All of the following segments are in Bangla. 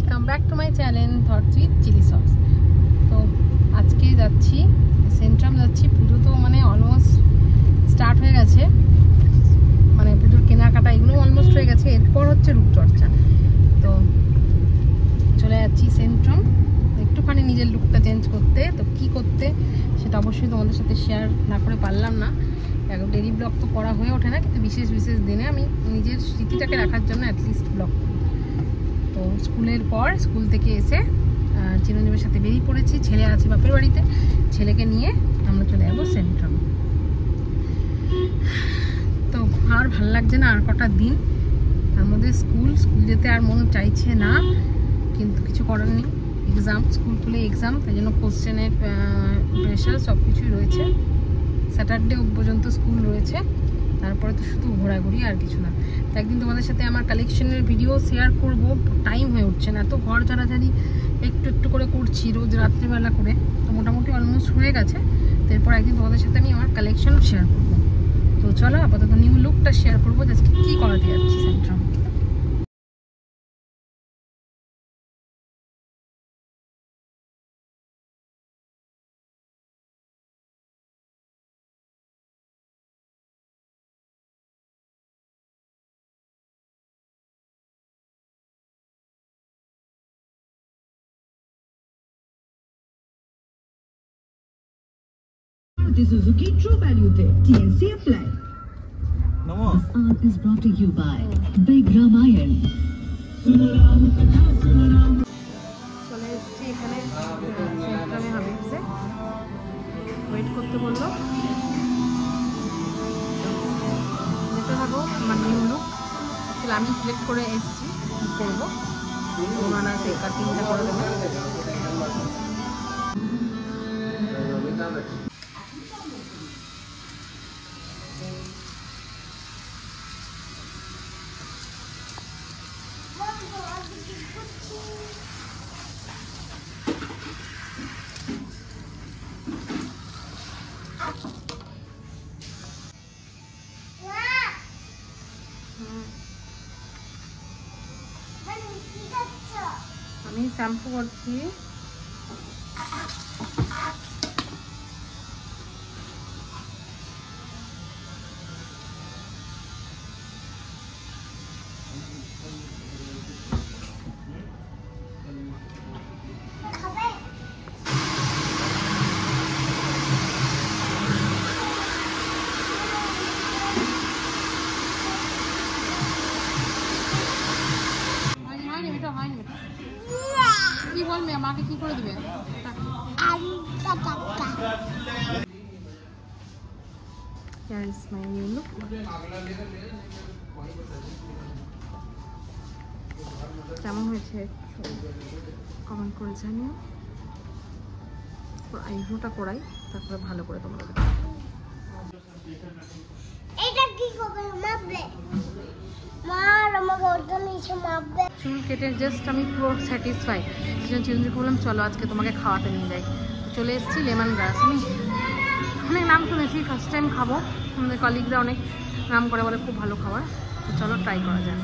Welcome back to my channel thoughts with chilli sauce. তো আজকে যাচ্ছি সেন্ট্রাম যাচ্ছি। পুজো তো মানে অলমোস্ট স্টার্ট হয়ে গেছে, মানে পুজোর কেনাকাটা এগুলো অলমোস্ট হয়ে গেছে। এরপর হচ্ছে রূপচর্চা। তো চলে যাচ্ছি সেন্ট্রাম একটুখানি নিজের লুকটা চেঞ্জ করতে। তো কি করতে সেটা অবশ্যই তোমাদের সাথে শেয়ার না করে পারলাম না। ডেইলি ব্লগ তো করা হয়ে ওঠে না, কিন্তু বিশেষ বিশেষ দিনে আমি নিজের স্মৃতিটাকে রাখার জন্য অ্যাটলিস্ট ব্লগ করি। তো স্কুলের পর স্কুল থেকে এসে চিরঞ্জীবের সাথে বেরিয়ে পড়েছি। ছেলে আছে বাপের বাড়িতে, ছেলেকে নিয়ে আমরা চলে যাবো সেন্ট্রাম। তো আর ভাল লাগছে না, আর কটা দিন তার মধ্যে স্কুল যেতে আর মন চাইছে না, কিন্তু কিছু করার নেই। এক্সাম, স্কুল খুলে এক্সাম, তাই জন্য কোশ্চেনের প্রেশার সব কিছুই রয়েছে। স্যাটারডে পর্যন্ত স্কুল রয়েছে, তারপরে তো শুধু ঘোরাঘুরি আর কিছু না। তো একদিন তোমাদের সাথে আমার কালেকশনের ভিডিও শেয়ার করব, টাইম হয়ে উঠছে না। এত ঘর ঝাড়াঝাড়ি একটু একটু করে করছি রোজ রাত্রিবেলা করে, তো মোটামুটি অলমোস্ট হয়ে গেছে। তো এরপর একদিন তোমাদের সাথে আমি আমার কালেকশন শেয়ার করব। তো চলো আপাতত নিউ লুকটা শেয়ার করবো, আজকে কী করাতে যাচ্ছি Centrum. The Suzuki True Value Day. TNC apply. This art is brought to you by Big Ramayan. চলে এসেছি এখানে সেন্ট্রামে হাবিবসে, ওয়েট করতে বললো। যেতে থাকো আমার নিউ লুক। আসলে আমি সিলেক্ট করে এসেছি কী করবো, ওনারা সেই কাটিংটা করে দেবে। আমি শ্যাম্পু করছি। কি বলবে আমাকে, কি করে দিবে? কেমন হয়েছে কমেন্ট করে জানিও। আইব্রোটা করাই, তারপরে ভালো করে তোমরা চুল কেটে জাস্ট আমি পুরো স্যাটিসফাই। সেজন্য চিরঞ্জিত বললাম চলো আজকে তোমাকে খাওয়াতে নিয়ে যাই। চলে এসেছি লেমন গ্রাস। আমি অনেক নাম শুনেছি, ফার্স্ট টাইম খাবো। আমাদের কলিগরা অনেক নাম করে বলে খুব ভালো খাবার। তো চলো ট্রাই করা যায়।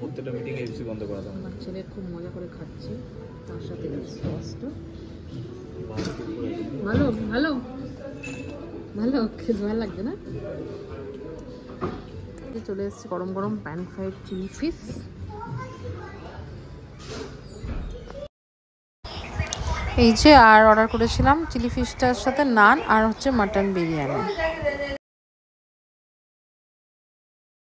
প্রত্যেকটা মিটিং এসি বন্ধ করা দাও। আমার ছেলে খুব মজা করে খাচ্ছে, তার সাথে সসটা ভালো ভালো ভালো খেতে ভালো লাগছে না। চলে এসেছি গরম গরম প্যান ফ্রাইড চিলি ফিশ। এই যে আর অর্ডার করেছিলাম চিলি ফিশটার সাথে নান আর হচ্ছে মাটন বিরিয়ানি।